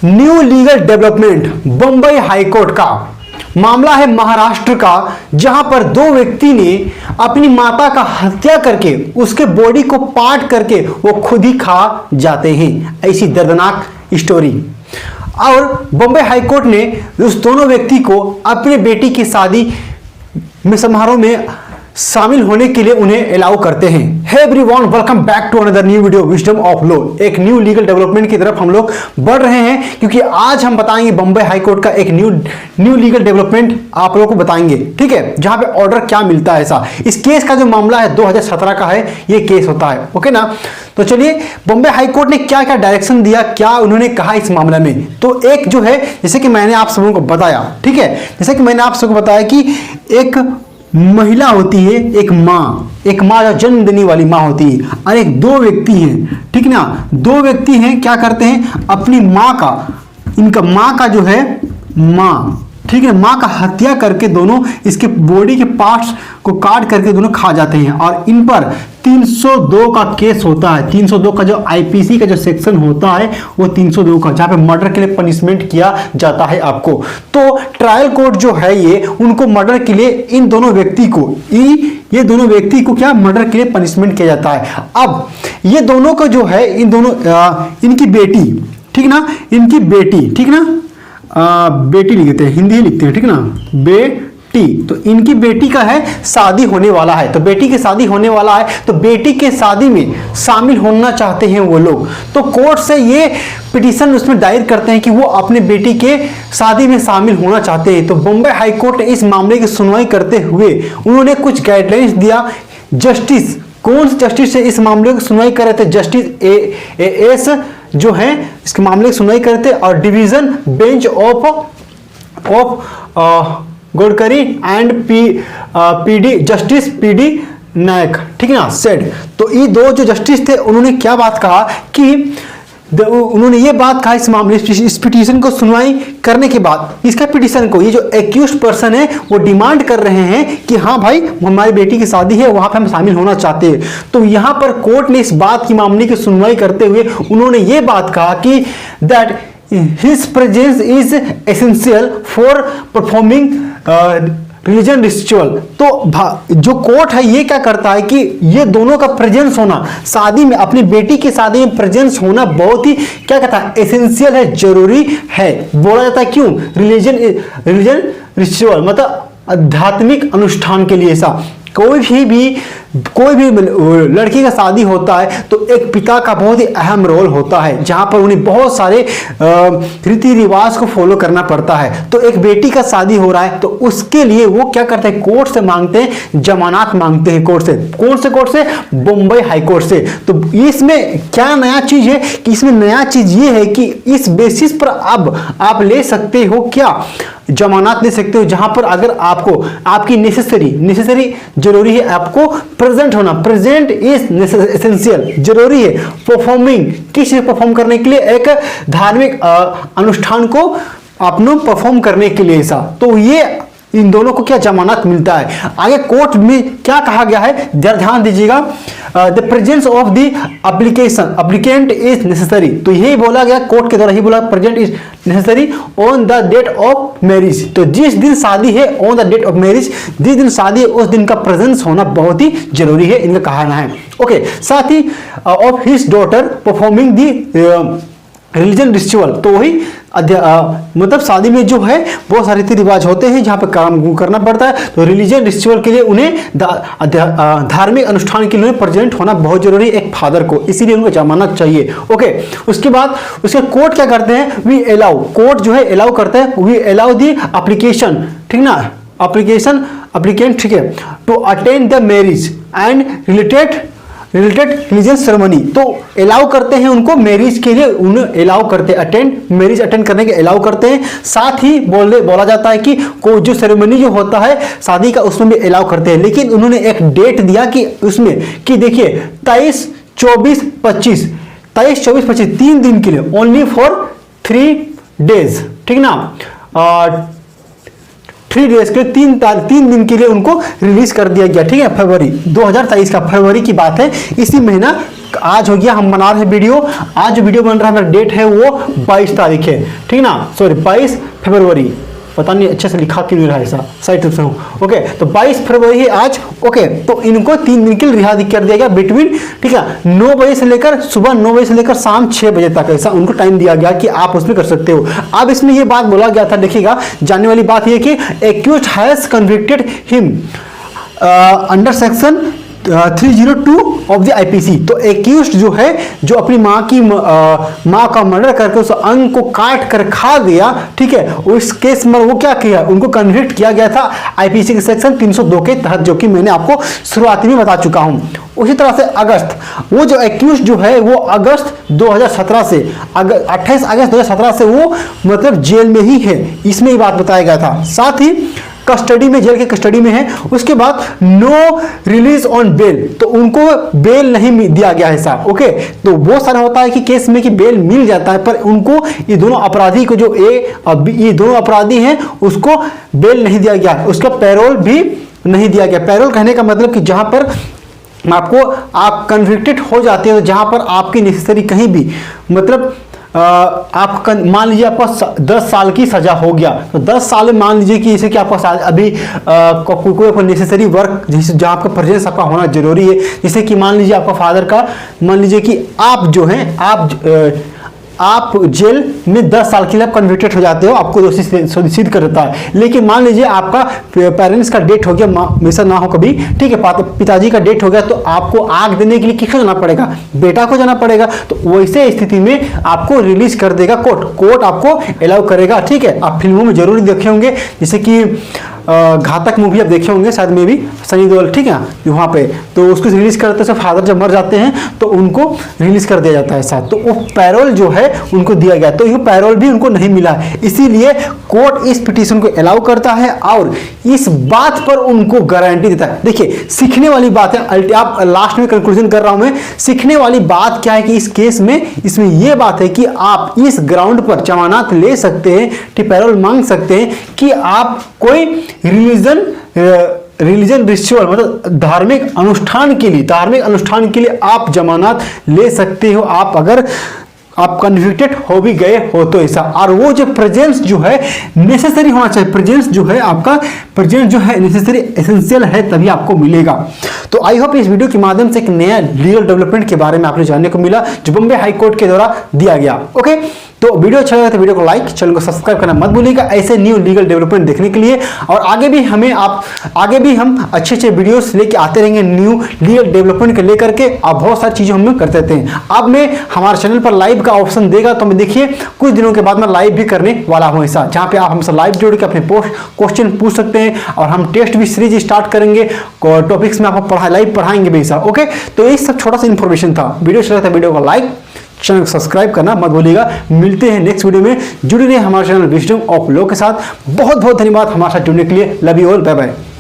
New legal development Bambai high court का मामला है महाराष्ट्र का, जहां पर दो व्यक्ति ने अपनी माता का हत्या करके उसके बॉडी को पार्ट करके वो खुद ही खा जाते हैं। ऐसी दर्दनाक स्टोरी। और बंबई हाईकोर्ट ने उस दोनों व्यक्ति को अपने बेटी की शादी में समारोह में शामिल होने के लिए उन्हें अलाउ करते हैं। Hey everyone, welcome back to another new video wisdom of law. एक न्यू लीगल डेवलपमेंट की तरफ हम लोग बढ़ रहे हैं, क्योंकि आज हम बताएंगे बंबई हाईकोर्ट का एक न्यू लीगल डेवलपमेंट आप लोगों को बताएंगे, ठीक है, जहां पे ऑर्डर क्या मिलता है। ऐसा इस केस का जो मामला है 2017 का है, ये केस होता है, ओके ना। तो चलिए, बंबई हाईकोर्ट ने क्या क्या डायरेक्शन दिया, क्या उन्होंने कहा इस मामले में। तो एक जो है, जैसे कि मैंने आप सबों को बताया, ठीक है, जैसे कि मैंने आप सबको बताया कि एक महिला होती है, एक माँ जो जन्म देने वाली माँ होती है, और एक दो व्यक्ति हैं, ठीक ना। दो व्यक्ति हैं, क्या करते हैं, अपनी माँ का, इनका माँ का जो है माँ, ठीक है, माँ का हत्या करके दोनों इसके बॉडी के पार्ट्स को काट करके दोनों खा जाते हैं। और इन पर 302 का केस होता है। 302 का जो आईपीसी का जो सेक्शन होता है वो 302 का, जहाँ पे मर्डर के लिए पनिशमेंट किया जाता है आपको। तो ट्रायल कोर्ट जो है ये उनको मर्डर के लिए इन दोनों व्यक्ति को ये दोनों व्यक्ति को क्या मर्डर के लिए पनिशमेंट किया जाता है। अब ये दोनों का जो है, इन दोनों इनकी बेटी, ठीक ना, इनकी बेटी, ठीक ना, बेटी लिखते हैं, हिंदी लिखते हैं, ठीक ना, बेटी। तो इनकी बेटी का है शादी होने वाला है, तो बेटी की शादी होने वाला है, तो बेटी के शादी में शामिल होना चाहते हैं वो लोग। तो कोर्ट से ये पिटीशन उसमें दायर करते हैं कि वो अपने बेटी के शादी में शामिल होना चाहते हैं। तो बंबई हाईकोर्ट ने इस मामले की सुनवाई करते हुए उन्होंने कुछ गाइडलाइंस दिया। जस्टिस, कौन से जस्टिस से इस मामले की सुनवाई कर रहे थे, जस्टिस एस जो है इसके मामले की सुनवाई करते, और division bench of Gadkari and PD, justice PD Nayak, ठीक है ना, सेड। तो ये दो जो जस्टिस थे उन्होंने क्या बात कहा कि उन्होंने ये बात कहा इस मामले, इस पिटीशन को सुनवाई करने के बाद, इसका पिटीशन को ये जो एक्यूज्ड पर्सन है वो डिमांड कर रहे हैं कि हाँ भाई, हमारी बेटी की शादी है, वहां पे हम शामिल होना चाहते हैं। तो यहां पर कोर्ट ने इस बात की मामले की सुनवाई करते हुए उन्होंने ये बात कहा कि that his presence is essential for performing religion ritual. तो जो कोर्ट है ये क्या करता है कि ये दोनों का प्रेजेंस होना, शादी में, अपनी बेटी की शादी में प्रेजेंस होना बहुत ही क्या कहता है, एसेंशियल है, जरूरी है। बोला जाता है क्यों, रिलीजन रिचुअल मतलब आध्यात्मिक अनुष्ठान के लिए। ऐसा कोई भी लड़की का शादी होता है तो एक पिता का बहुत ही अहम रोल होता है, जहां पर उन्हें बहुत सारे रीति रिवाज को फॉलो करना पड़ता है। तो एक बेटी का शादी हो रहा है तो उसके लिए वो क्या करते हैं, कोर्ट से मांगते हैं, जमानत मांगते हैं कोर्ट से। कौन से कोर्ट से, बंबई हाईकोर्ट से। तो इसमें क्या नया चीज है कि इसमें नया चीज ये है कि इस बेसिस पर अब आप ले सकते हो, क्या जमानत ले सकते हो, जहां पर अगर आपको आपकी नेसेसरी जरूरी है, आपको प्रेजेंट होना, प्रेजेंट इज एसेंशियल, जरूरी है परफॉर्मिंग, किस परफॉर्म करने के लिए, एक धार्मिक अनुष्ठान को अपनों परफॉर्म करने के लिए। ऐसा तो ये इन दोनों को क्या जमानत मिलता है। आगे कोर्ट में क्या कहा गया है, ध्यान दीजिएगा, the presence of the applicant is necessary. तो यही बोला गया, कोर्ट के द्वारा ही बोला, present is necessary on the date of marriage. तो जिस दिन शादी है, on the date of marriage, जिस दिन शादी है उस दिन का प्रेजेंस होना बहुत ही जरूरी है, इनका कहना है। ओके, साथ ही of his daughter performing the religion ritual. तो वही मतलब शादी में जो है बहुत सारे रीति रिवाज होते हैं जहां पर काम करना पड़ता है। तो रिलीजन रिचुअल के लिए उन्हें, धार्मिक अनुष्ठान के लिए प्रेजेंट होना बहुत जरूरी है एक फादर को, इसीलिए उनको जमानत चाहिए। ओके, उसके बाद उसके कोर्ट क्या करते हैं, वी अलाउ, कोर्ट जो है अलाउ करता है, वी अलाउ दी एप्लीकेशन, ठीक ना, एप्लीकेंट, ठीक है, to attend the marriage and related religious ceremony. तो अलाउ करते हैं उनको मैरिज के लिए, उन्हें अलाउ करते हैं, मैरिज अटेंड करने के अलाउ करते हैं। साथ ही बोला जाता है कि कोई जो सेरेमनी जो होता है शादी का उसमें भी अलाउ करते हैं। लेकिन उन्होंने एक डेट दिया कि उसमें कि देखिए 23, 24, 25, 3 दिन के लिए, ओनली फॉर 3 डेज, ठीक ना, 3 डेज के 3 दिन के लिए उनको रिलीज कर दिया गया, ठीक है। फरवरी 2023 का, फरवरी की बात है, इसी महीना आज हो गया, हम बना रहे हैं वीडियो। आज जो वीडियो बन रहा है, मेरा डेट है वो 22 तारीख है, ठीक ना, सॉरी 22 फरवरी, पता नहीं अच्छे से लिखा क्यों नहीं रहा ऐसा, सही तरफ से हूँ। ओके, तो 22 फरवरी है आज। ओके, तो इनको 3 दिन के लिए रिहा कर दिया गया बिटवीन, ठीक है, 9 बजे से लेकर सुबह 9 बजे से लेकर शाम 6 बजे तक, ऐसा उनको टाइम दिया गया कि आप उसमें कर सकते हो। अब इसमें ये बात बोला गया था, देखिएगा, जानने वाली बात ये कि accused has convicted him under section 302 of the IPC. तो एक्यूज्ड जो है, जो अपनी माँ का मर्डर करके उस अंग को काट कर खा दिया, ठीक है, उस केस में वो क्या किया, उनको कन्विक्ट किया गया था आईपीसी के सेक्शन 302 के तहत, जो कि मैंने आपको शुरुआती में बता चुका हूं। उसी तरह से अगस्त, वो जो एक्यूज्ड जो है वो अगस्त 2017 से 28 अगस्त 2017 से वो मतलब जेल में ही है, इसमें ही बात बताया गया था। साथ ही कस्टडी में, जेल के कस्टडी में है। उसके बाद नो रिलीज ऑन बेल, तो उनको बेल नहीं दिया गया है साहब। ओके, तो बहुत सारा होता है कि केस में कि बेल मिल जाता है, पर उनको ये दोनों अपराधी को, जो ये दोनों अपराधी हैं, उसको बेल नहीं दिया गया, उसका पैरोल भी नहीं दिया गया। पैरोल कहने का मतलब कि जहां पर आप कन्विक्टेड हो जाते हो, जहां पर आपकी नेसेसरी कहीं भी मतलब आप मान लीजिए आपको 10 साल की सजा हो गया, तो 10 साल में मान लीजिए कि जैसे कि आपको अभी कोई नेसेसरी वर्क, जैसे जहाँ आपका प्रेजेंस आपका होना जरूरी है, जैसे कि मान लीजिए आपका फादर का, मान लीजिए कि आप जो हैं आप जेल में 10 साल के लिए कन्विक्टेड हो जाते हो, आपको दोषी सिद्ध कर देता है। लेकिन मान लीजिए आपका पेरेंट्स का डेथ हो गया, हमेशा ना हो कभी, ठीक है, पिताजी का डेथ हो गया, तो आपको आग देने के लिए किसको जाना पड़ेगा, बेटा को जाना पड़ेगा। तो वैसे स्थिति में आपको रिलीज कर देगा कोर्ट आपको अलाउ करेगा, ठीक है। आप फिल्मों में जरूर देखे होंगे, जैसे कि घातक मूवी आप देखे होंगे शायद में भी, सनी देओल, ठीक है, वहाँ पे तो उसको रिलीज करते हैं, फादर जब मर जाते हैं तो उनको रिलीज कर दिया जाता है साथ, तो वो पैरोल जो है उनको दिया गया, तो ये पैरोल भी उनको नहीं मिला है, इसीलिए कोर्ट इस पिटीशन को अलाउ करता है और इस बात पर उनको गारंटी देता है। देखिए, सीखने वाली बात है, आप लास्ट में कंक्लूजन कर रहा हूं मैं, सीखने वाली बात क्या है कि इस केस में इसमें यह बात है कि आप इस ग्राउंड पर जमानत ले सकते हैं, पैरोल मांग सकते हैं कि आप कोई रिलीजन रिचुअल मतलब धार्मिक अनुष्ठान के लिए आप जमानत ले सकते हो, आप अगर आप कन्विक्टेड हो भी गए हो तो ऐसा। और वो जो प्रेजेंस जो है नेसेसरी होना चाहिए, प्रेजेंस जो है आपका प्रेजेंस जो है नेसेसरी एसेंशियल है, तभी आपको मिलेगा। तो आई होप इस वीडियो के माध्यम से एक नया लीगल डेवलपमेंट के बारे में आपने जानने को मिला, जो बॉम्बे हाई कोर्ट के द्वारा दिया गया। ओके, तो वीडियो अच्छा लगा तो वीडियो को लाइक, चैनल को सब्सक्राइब करना मत भूलिएगा ऐसे न्यू लीगल डेवलपमेंट देखने के लिए। और आगे भी हम अच्छे वीडियोस लेके आते रहेंगे न्यू लीगल डेवलपमेंट के लेकर के। आप बहुत सारी चीजें हम करते रहते हैं। अब मैं हमारे चैनल पर लाइव का ऑप्शन देगा, तो मैं देखिए कुछ दिनों के बाद मैं लाइव भी करने वाला हूं ऐसा, जहां पे आप हमसे लाइव जोड़ के अपने क्वेश्चन पूछ सकते हैं, और हम टेस्ट भी सीरीज स्टार्ट करेंगे, टॉपिक्स में आपको लाइव पढ़ाएंगे भी ऐसा। ओके, तो ये सब छोटा सा इन्फॉर्मेशन था। वीडियो अच्छा लगा था वीडियो को लाइक, चैनल को सब्सक्राइब करना मत भूलिएगा। मिलते हैं नेक्स्ट वीडियो में, जुड़े रहिए हमारे चैनल विजडम ऑफ लॉ के साथ। बहुत बहुत धन्यवाद हमारे साथ जुड़ने के लिए। Love you all, bye bye.